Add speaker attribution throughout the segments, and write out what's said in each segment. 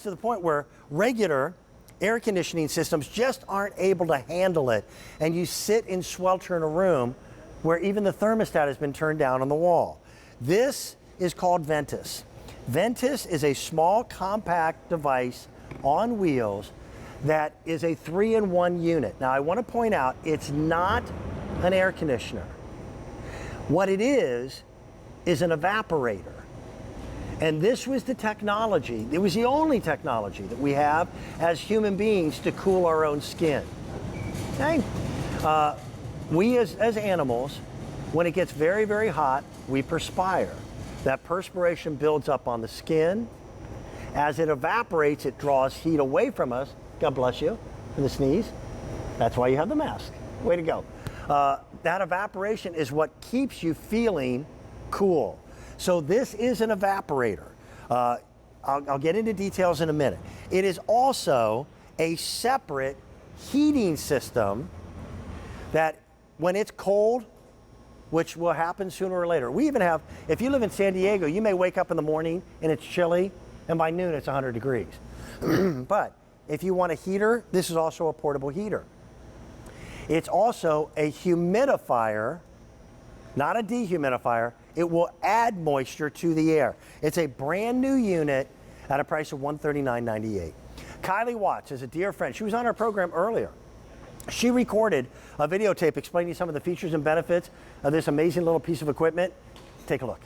Speaker 1: to the point where regular air conditioning systems just aren't able to handle it, and you sit in swelter in a room where even the thermostat has been turned down on the wall. This is called Ventus. Ventus is a small, compact device on wheels that is a 3-in-1 unit. Now, I want to point out, it's not an air conditioner. What it is an evaporator. And this was the technology, it was the only technology that we have as human beings to cool our own skin. Okay? We as animals, when it gets very, very hot, we perspire. That perspiration builds up on the skin. As it evaporates, it draws heat away from us. God bless you for the sneeze. That's why you have the mask. Way to go. That evaporation is what keeps you feeling cool. So this is an evaporator. I'll get into details in a minute. It is also a separate heating system that when it's cold, which will happen sooner or later. We even have, if you live in San Diego, you may wake up in the morning and it's chilly, and by noon it's 100 degrees. But if you want a heater, this is also a portable heater. It's also a humidifier, not a dehumidifier. It will add moisture to the air. It's a brand new unit at a price of $139.98. Kylie Watson is a dear friend. She was on our program earlier. She recorded a videotape explaining some of the features and benefits of this amazing little piece of equipment. Take a look.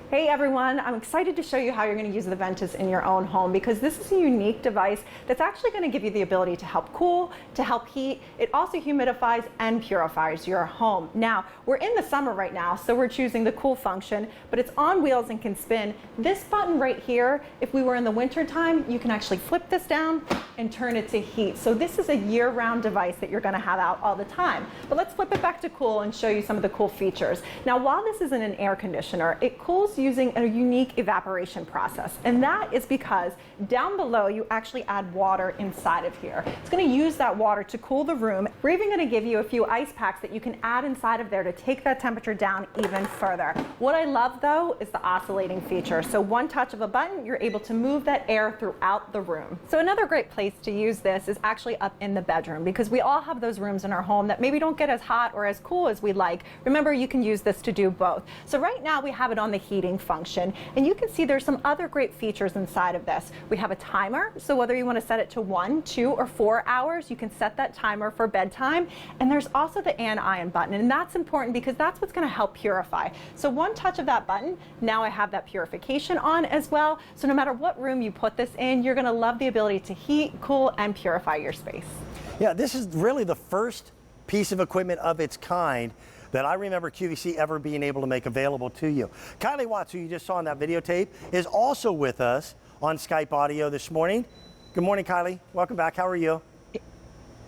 Speaker 2: Hey everyone, I'm excited to show you how you're going to use the Ventus in your own home, because this is a unique device that's actually going to give you the ability to help cool, to help heat. It also humidifies and purifies your home. Now, we're in the summer right now, so we're choosing the cool function, but it's on wheels and can spin. This button right here, if we were in the winter time, you can actually flip this down and turn it to heat. So this is a year-round device that you're going to have out all the time. But let's flip it back to cool and show you some of the cool features. Now, while this isn't an air conditioner, it cools using a unique evaporation process, and that is because down below you actually add water inside of here. It's going to use that water to cool the room. We're even going to give you a few ice packs that you can add inside of there to take that temperature down even further. What I love though is the oscillating feature. So one touch of a button, you're able to move that air throughout the room. So another great place to use this is actually up in the bedroom, because we all have those rooms in our home that maybe don't get as hot or as cool as we like. Remember, you can use this to do both. So right now we have it on the heating function, and you can see there's some other great features inside of this. We have a timer, so whether you want to set it to 1, 2, or 4 hours, you can set that timer for bedtime. And there's also the anion button, and that's important because that's what's going to help purify. So one touch of that button, now I have that purification on as well. So no matter what room you put this in, you're going to love the ability to heat, cool, and purify your space.
Speaker 1: Yeah, this is really the first piece of equipment of its kind that I remember QVC ever being able to make available to you. Kylie Watson, who you just saw in that videotape, is also with us on Skype audio this morning. Good morning, Kylie. Welcome back. How are you?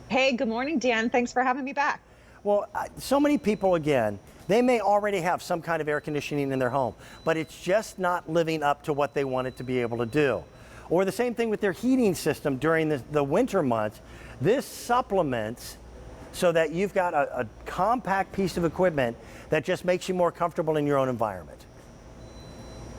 Speaker 3: Hey, good morning, Dan. Thanks for having me back.
Speaker 1: Well, so many people, again, they may already have some kind of air conditioning in their home, but it's just not living up to what they want it to be able to do. Or the same thing with their heating system during the winter months. This supplements so that you've got a compact piece of equipment that just makes you more comfortable in your own environment.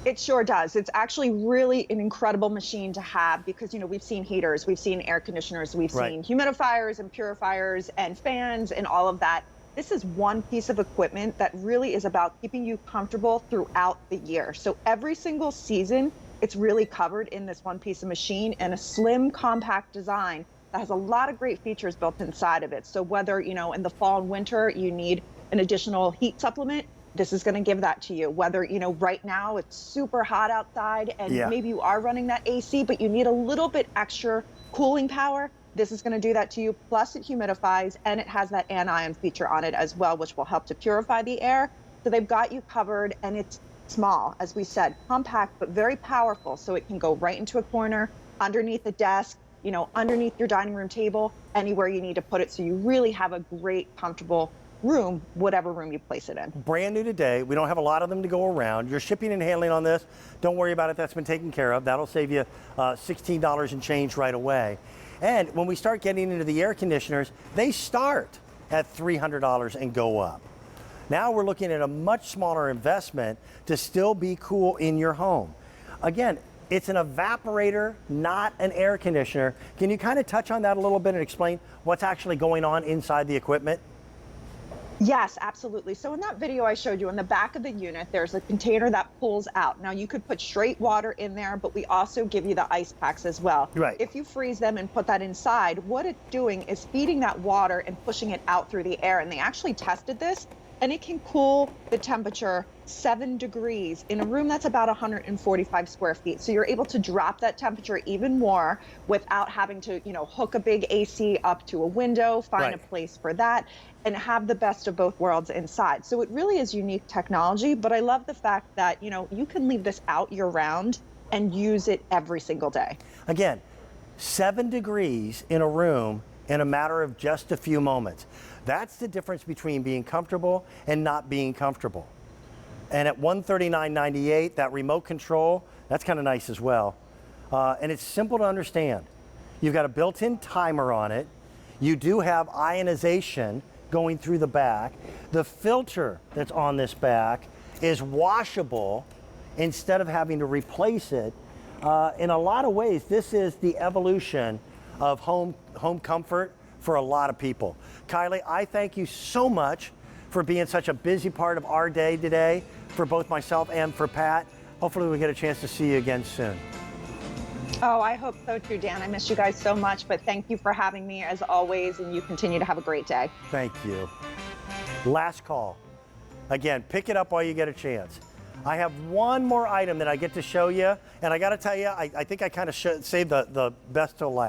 Speaker 3: It sure does. It's actually really an incredible machine to have, because, you know, we've seen heaters, we've seen air conditioners, we've seen humidifiers and purifiers and fans and all of that. This is one piece of equipment that really is about keeping you comfortable throughout the year. So every single season, it's really covered in this one piece of machine, and a slim, compact design that has a lot of great features built inside of it. So whether, you know, in the fall and winter you need an additional heat supplement, this is going to give that to you. Whether, you know, right now it's super hot outside and maybe you are running that AC, but you need a little bit extra cooling power, this is going to do that to you. Plus it humidifies, and it has that anion feature on it as well, which will help to purify the air. So they've got you covered, and it's small, as we said, compact, but very powerful. So it can go right into a corner, underneath the desk, you know, underneath your dining room table, anywhere you need to put it. So you really have a great, comfortable room, whatever room you place it in.
Speaker 1: Brand new today. We don't have a lot of them to go around. Your shipping and handling on this, don't worry about it. That's been taken care of. That'll save you $16 and change right away. And when we start getting into the air conditioners, they start at $300 and go up. Now we're looking at a much smaller investment to still be cool in your home. Again, It's an evaporator, not an air conditioner. Can you kind of touch on that a little bit and explain what's actually going on inside the equipment?
Speaker 3: Yes, absolutely. So in that video I showed you, in the back of the unit, there's a container that pulls out. Now you could put straight water in there, but we also give you the ice packs as well.
Speaker 1: Right.
Speaker 3: If you freeze them and put that inside, what it's doing is feeding that water and pushing it out through the air. And they actually tested this, and it can cool the temperature 7 degrees in a room that's about 145 square feet. So you're able to drop that temperature even more without having to, hook a big AC up to a window, find a place for that, and have the best of both worlds inside. So it really is unique technology, but I love the fact that, you can leave this out year round and use it every single day.
Speaker 1: Again, 7 degrees in a room in a matter of just a few moments. That's the difference between being comfortable and not being comfortable. And at $139.98, that remote control, that's kind of nice as well. And it's simple to understand. You've got a built-in timer on it. You do have ionization going through the back. The filter that's on this back is washable instead of having to replace it. In a lot of ways, this is the evolution of home comfort for a lot of people. Kylie, I thank you so much for being such a busy part of our day today, for both myself and for Pat. Hopefully we get a chance to see you again soon.
Speaker 3: Oh, I hope so too, Dan. I miss you guys so much, but thank you for having me as always, and you continue to have a great day.
Speaker 1: Thank you. Last call. Again, pick it up while you get a chance. I have one more item that I get to show you, and I got to tell you, I think I kind of saved the best till last.